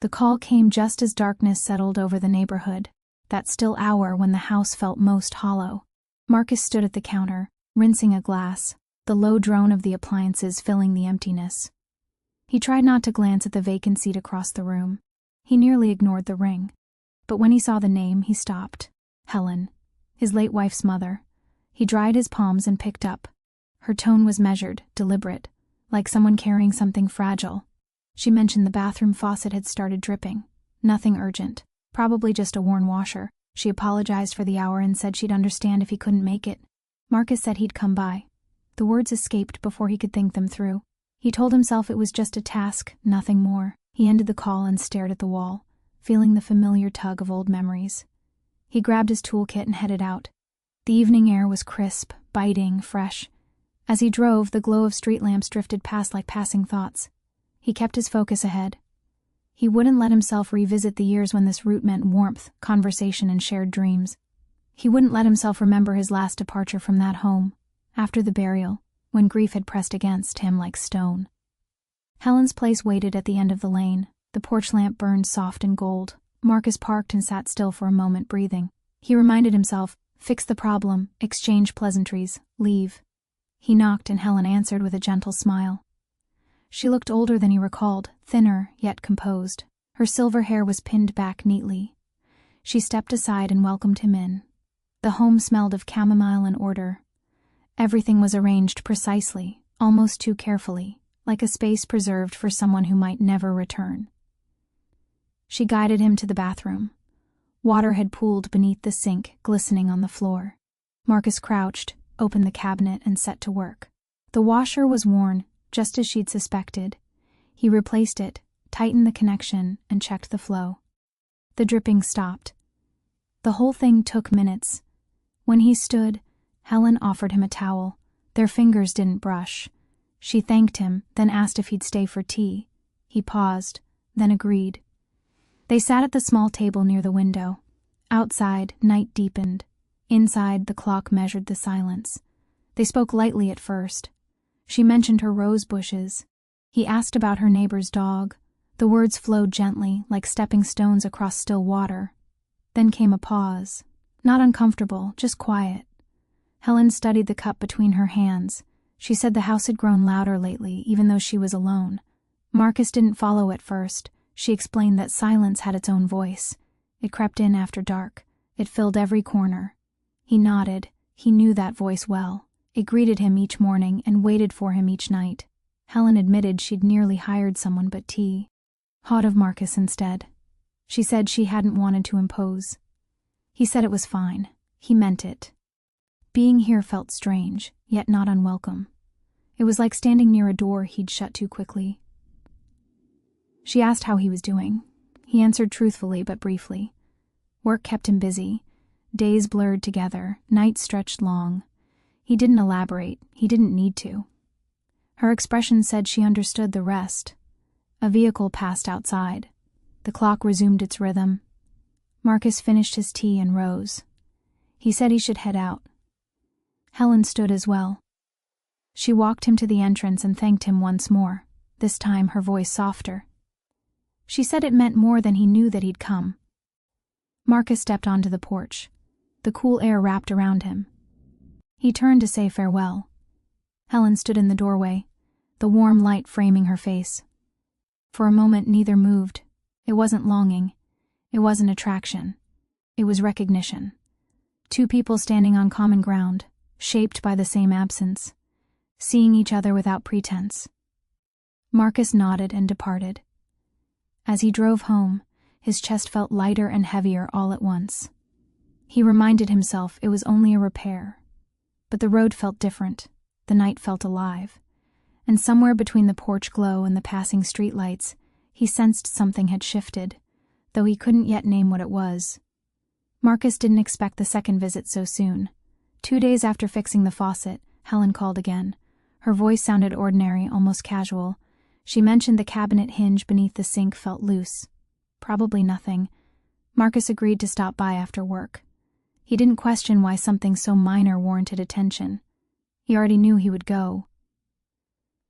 The call came just as darkness settled over the neighborhood, that still hour when the house felt most hollow. Marcus stood at the counter, rinsing a glass, the low drone of the appliances filling the emptiness. He tried not to glance at the vacant seat across the room. He nearly ignored the ring. But when he saw the name, he stopped. Helen, his late wife's mother. He dried his palms and picked up. Her tone was measured, deliberate, like someone carrying something fragile. She mentioned the bathroom faucet had started dripping. Nothing urgent, probably just a worn washer. She apologized for the hour and said she'd understand if he couldn't make it. Marcus said he'd come by. The words escaped before he could think them through. He told himself it was just a task, nothing more. He ended the call and stared at the wall, feeling the familiar tug of old memories. He grabbed his toolkit and headed out. The evening air was crisp, biting, fresh. As he drove, the glow of street lamps drifted past like passing thoughts. He kept his focus ahead. He wouldn't let himself revisit the years when this route meant warmth, conversation, and shared dreams. He wouldn't let himself remember his last departure from that home, after the burial, when grief had pressed against him like stone. Helen's place waited at the end of the lane. The porch lamp burned soft and gold. Marcus parked and sat still for a moment, breathing. He reminded himself, fix the problem, exchange pleasantries, leave. He knocked and Helen answered with a gentle smile. She looked older than he recalled, thinner yet composed. Her silver hair was pinned back neatly. She stepped aside and welcomed him in. The home smelled of chamomile and order. Everything was arranged precisely, almost too carefully, like a space preserved for someone who might never return. She guided him to the bathroom. Water had pooled beneath the sink, glistening on the floor. Marcus crouched, opened the cabinet, and set to work. The washer was worn, just as she'd suspected. He replaced it, tightened the connection, and checked the flow. The dripping stopped. The whole thing took minutes. When he stood, Helen offered him a towel. Their fingers didn't brush. She thanked him, then asked if he'd stay for tea. He paused, then agreed. They sat at the small table near the window. Outside, night deepened. Inside, the clock measured the silence. They spoke lightly at first. She mentioned her rose bushes. He asked about her neighbor's dog. The words flowed gently, like stepping stones across still water. Then came a pause. Not uncomfortable, just quiet. Helen studied the cup between her hands. She said the house had grown louder lately, even though she was alone. Marcus didn't follow at first. She explained that silence had its own voice. It crept in after dark. It filled every corner. He nodded. He knew that voice well. It greeted him each morning and waited for him each night. Helen admitted she'd nearly hired someone but thought of Marcus instead. She said she hadn't wanted to impose. He said it was fine. He meant it. Being here felt strange, yet not unwelcome. It was like standing near a door he'd shut too quickly. She asked how he was doing. He answered truthfully but briefly. Work kept him busy. Days blurred together, nights stretched long. He didn't elaborate. He didn't need to. Her expression said she understood the rest. A vehicle passed outside. The clock resumed its rhythm. Marcus finished his tea and rose. He said he should head out. Helen stood as well. She walked him to the entrance and thanked him once more, this time her voice softer. She said it meant more than he knew that he'd come. Marcus stepped onto the porch. The cool air wrapped around him. He turned to say farewell. Helen stood in the doorway, the warm light framing her face. For a moment neither moved. It wasn't longing. It wasn't attraction. It was recognition. Two people standing on common ground, shaped by the same absence, seeing each other without pretense. Marcus nodded and departed. As he drove home, his chest felt lighter and heavier all at once. He reminded himself it was only a repair. But the road felt different. The night felt alive. And somewhere between the porch glow and the passing streetlights, he sensed something had shifted, though he couldn't yet name what it was. Marcus didn't expect the second visit so soon. 2 days after fixing the faucet, Helen called again. Her voice sounded ordinary, almost casual. She mentioned the cabinet hinge beneath the sink felt loose. Probably nothing. Marcus agreed to stop by after work. He didn't question why something so minor warranted attention. He already knew he would go.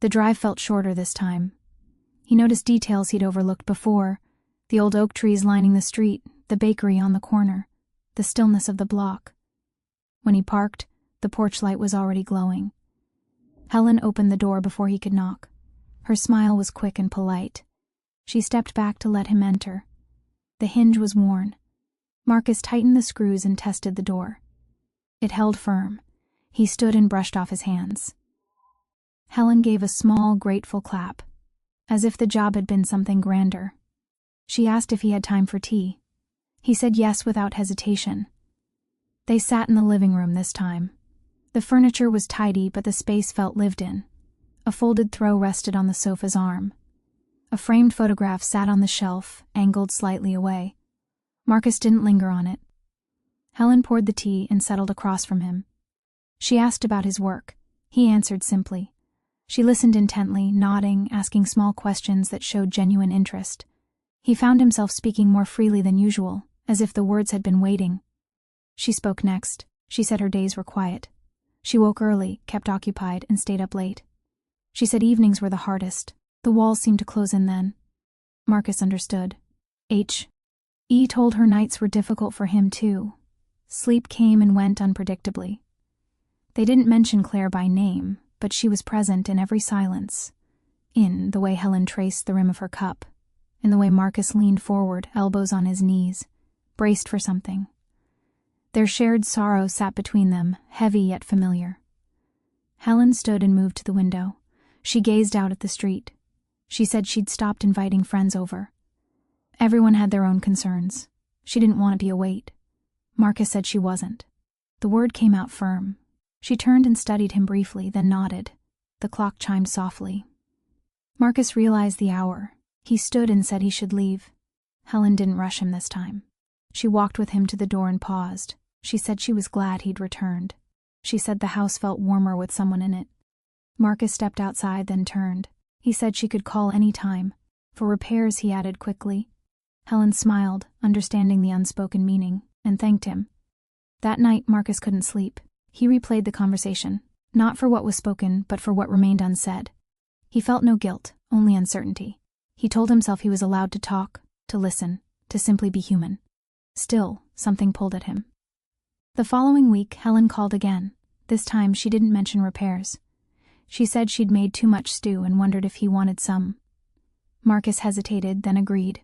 The drive felt shorter this time. He noticed details he'd overlooked before. The old oak trees lining the street, the bakery on the corner, the stillness of the block. When he parked, the porch light was already glowing. Helen opened the door before he could knock. Her smile was quick and polite. She stepped back to let him enter. The hinge was worn. Marcus tightened the screws and tested the door. It held firm. He stood and brushed off his hands. Helen gave a small, grateful clap, as if the job had been something grander. She asked if he had time for tea. He said yes without hesitation. They sat in the living room this time. The furniture was tidy, but the space felt lived in. A folded throw rested on the sofa's arm. A framed photograph sat on the shelf, angled slightly away. Marcus didn't linger on it. Helen poured the tea and settled across from him. She asked about his work. He answered simply. She listened intently, nodding, asking small questions that showed genuine interest. He found himself speaking more freely than usual, as if the words had been waiting. She spoke next. She said her days were quiet. She woke early, kept occupied, and stayed up late. She said evenings were the hardest. The walls seemed to close in then. Marcus understood. He told her nights were difficult for him too. Sleep came and went unpredictably. They didn't mention Claire by name, but she was present in every silence. In the way Helen traced the rim of her cup, in the way Marcus leaned forward, elbows on his knees, braced for something. Their shared sorrow sat between them, heavy yet familiar. Helen stood and moved to the window. She gazed out at the street. She said she'd stopped inviting friends over. Everyone had their own concerns. She didn't want to be a weight. Marcus said she wasn't. The word came out firm. She turned and studied him briefly, then nodded. The clock chimed softly. Marcus realized the hour. He stood and said he should leave. Helen didn't rush him this time. She walked with him to the door and paused. She said she was glad he'd returned. She said the house felt warmer with someone in it. Marcus stepped outside, then turned. He said she could call any time. For repairs, he added quickly. Helen smiled, understanding the unspoken meaning, and thanked him. That night, Marcus couldn't sleep. He replayed the conversation, not for what was spoken, but for what remained unsaid. He felt no guilt, only uncertainty. He told himself he was allowed to talk, to listen, to simply be human. Still, something pulled at him. The following week, Helen called again. This time, she didn't mention repairs. She said she'd made too much stew and wondered if he wanted some. Marcus hesitated, then agreed.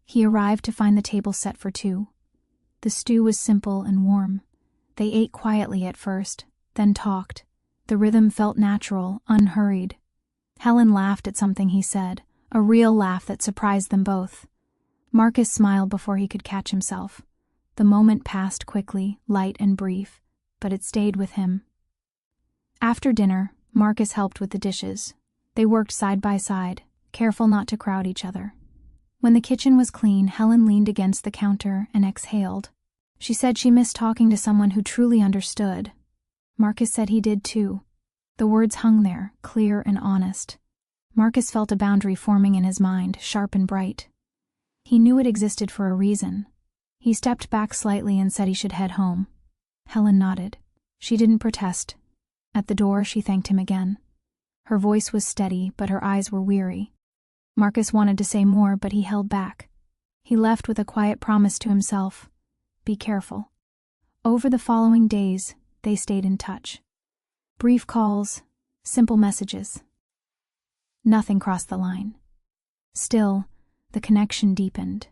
He arrived to find the table set for two. The stew was simple and warm. They ate quietly at first, then talked. The rhythm felt natural, unhurried. Helen laughed at something he said, a real laugh that surprised them both. Marcus smiled before he could catch himself. The moment passed quickly, light and brief, but it stayed with him. After dinner, Marcus helped with the dishes. They worked side by side, careful not to crowd each other. When the kitchen was clean, Helen leaned against the counter and exhaled. She said she missed talking to someone who truly understood. Marcus said he did too. The words hung there, clear and honest. Marcus felt a boundary forming in his mind, sharp and bright. He knew it existed for a reason. He stepped back slightly and said he should head home. Helen nodded. She didn't protest. At the door, she thanked him again. Her voice was steady, but her eyes were weary. Marcus wanted to say more, but he held back. He left with a quiet promise to himself. Be careful. Over the following days, they stayed in touch. Brief calls, simple messages. Nothing crossed the line. Still, the connection deepened.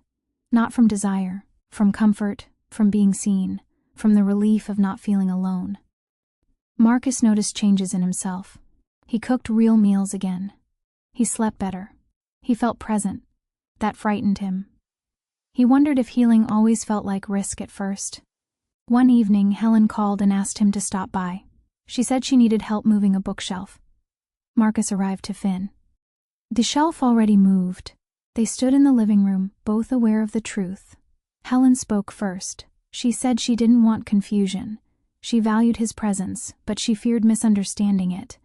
Not from desire, from comfort, from being seen, from the relief of not feeling alone. Marcus noticed changes in himself. He cooked real meals again. He slept better. He felt present. That frightened him. He wondered if healing always felt like risk at first. One evening, Helen called and asked him to stop by. She said she needed help moving a bookshelf. Marcus arrived to Finn. The shelf already moved. They stood in the living room, both aware of the truth. Helen spoke first. She said she didn't want confusion. She valued his presence, but she feared misunderstanding it.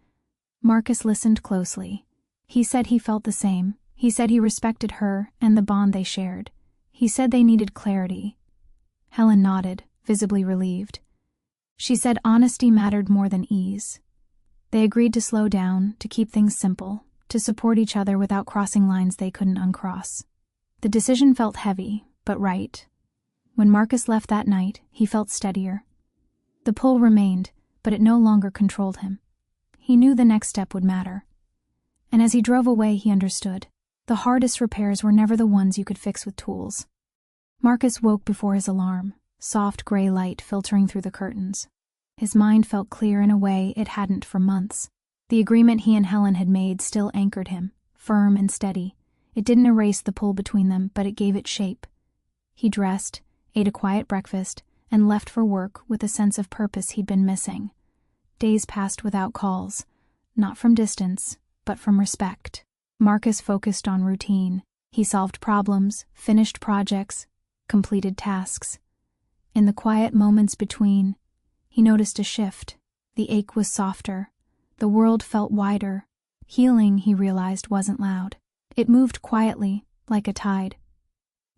Marcus listened closely. He said he felt the same. He said he respected her and the bond they shared. He said they needed clarity. Helen nodded, visibly relieved. She said honesty mattered more than ease. They agreed to slow down, to keep things simple, to support each other without crossing lines they couldn't uncross. The decision felt heavy, but right. When Marcus left that night, he felt steadier. The pull remained, but it no longer controlled him. He knew the next step would matter. And as he drove away, he understood. The hardest repairs were never the ones you could fix with tools. Marcus woke before his alarm, soft gray light filtering through the curtains. His mind felt clear in a way it hadn't for months. The agreement he and Helen had made still anchored him, firm and steady. It didn't erase the pull between them, but it gave it shape. He dressed, ate a quiet breakfast, and left for work with a sense of purpose he'd been missing. Days passed without calls, not from distance, but from respect. Marcus focused on routine. He solved problems, finished projects, completed tasks. In the quiet moments between, he noticed a shift. The ache was softer. The world felt wider. Healing, he realized, wasn't loud. It moved quietly, like a tide.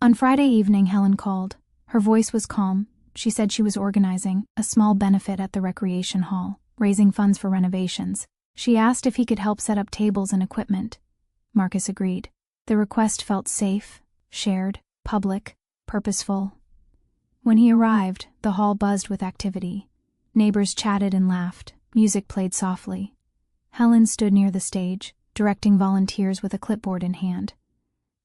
On Friday evening, Helen called. Her voice was calm. She said she was organizing a small benefit at the recreation hall, raising funds for renovations. She asked if he could help set up tables and equipment. Marcus agreed. The request felt safe, shared, public, purposeful. When he arrived, the hall buzzed with activity. Neighbors chatted and laughed. Music played softly. Helen stood near the stage, directing volunteers with a clipboard in hand.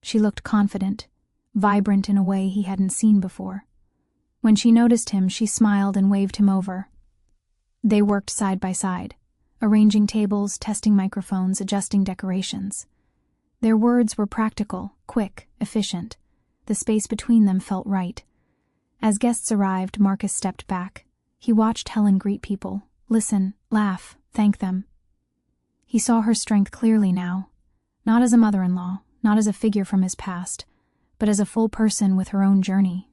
She looked confident, vibrant in a way he hadn't seen before. When she noticed him, she smiled and waved him over. They worked side by side, arranging tables, testing microphones, adjusting decorations. Their words were practical, quick, efficient. The space between them felt right. As guests arrived, Marcus stepped back. He watched Helen greet people, listen, laugh, thank them. He saw her strength clearly now, not as a mother-in-law, not as a figure from his past, but as a full person with her own journey.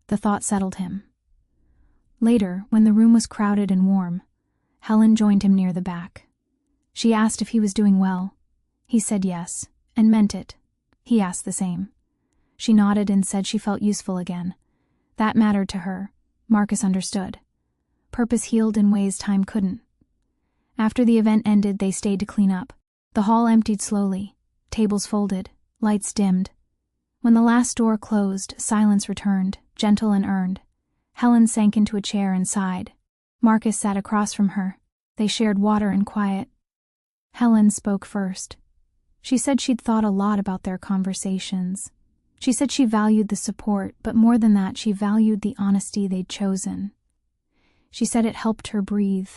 The thought settled him. Later, when the room was crowded and warm, Helen joined him near the back. She asked if he was doing well. He said yes, and meant it. He asked the same. She nodded and said she felt useful again. That mattered to her. Marcus understood. Purpose healed in ways time couldn't. After the event ended, they stayed to clean up. The hall emptied slowly. Tables folded. Lights dimmed. When the last door closed, silence returned, gentle and earned. Helen sank into a chair and sighed. Marcus sat across from her. They shared water and quiet. Helen spoke first. She said she'd thought a lot about their conversations. She said she valued the support, but more than that, she valued the honesty they'd chosen. She said it helped her breathe.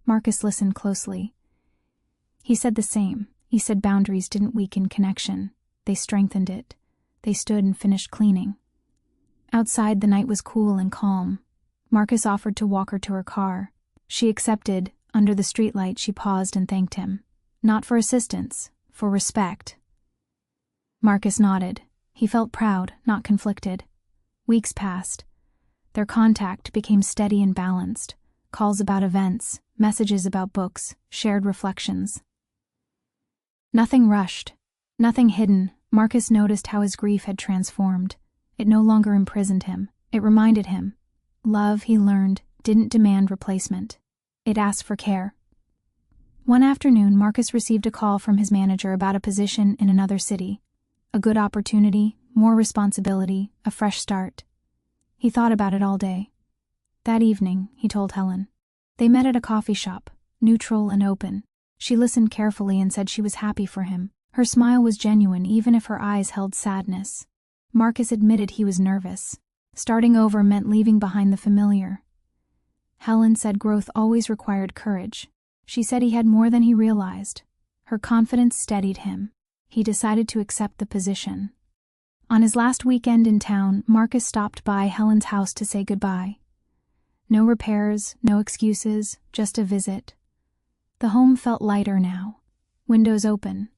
Marcus listened closely. He said the same. He said boundaries didn't weaken connection. They strengthened it. They stood and finished cleaning. Outside, the night was cool and calm. Marcus offered to walk her to her car. She accepted. Under the streetlight, she paused and thanked him. Not for assistance, for respect. Marcus nodded. He felt proud, not conflicted. Weeks passed. Their contact became steady and balanced. Calls about events, messages about books, shared reflections. Nothing rushed. Nothing hidden. Marcus noticed how his grief had transformed. It no longer imprisoned him. It reminded him. Love, he learned, didn't demand replacement. It asked for care. One afternoon, Marcus received a call from his manager about a position in another city. A good opportunity, more responsibility, a fresh start. He thought about it all day. That evening, he told Helen. They met at a coffee shop, neutral and open. She listened carefully and said she was happy for him. Her smile was genuine, even if her eyes held sadness. Marcus admitted he was nervous. Starting over meant leaving behind the familiar. Helen said growth always required courage. She said he had more than he realized. Her confidence steadied him. He decided to accept the position. On his last weekend in town, Marcus stopped by Helen's house to say goodbye. No repairs, no excuses, just a visit. The home felt lighter now. Windows open.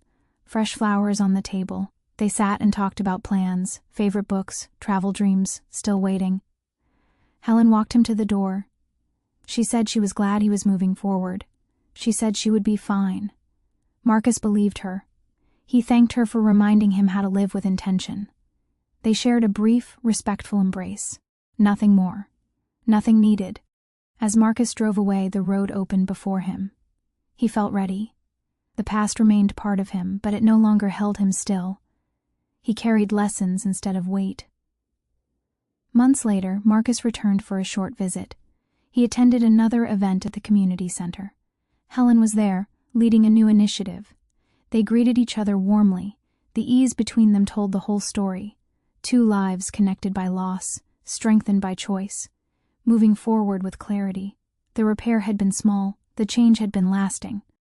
Fresh flowers on the table. They sat and talked about plans, favorite books, travel dreams, still waiting. Helen walked him to the door. She said she was glad he was moving forward. She said she would be fine. Marcus believed her. He thanked her for reminding him how to live with intention. They shared a brief, respectful embrace. Nothing more. Nothing needed. As Marcus drove away, the road opened before him. He felt ready. The past remained part of him, but it no longer held him still. He carried lessons instead of weight. Months later, Marcus returned for a short visit. He attended another event at the community center. Helen was there, leading a new initiative. They greeted each other warmly. The ease between them told the whole story. Two lives connected by loss, strengthened by choice, moving forward with clarity. The repair had been small, the change had been lasting.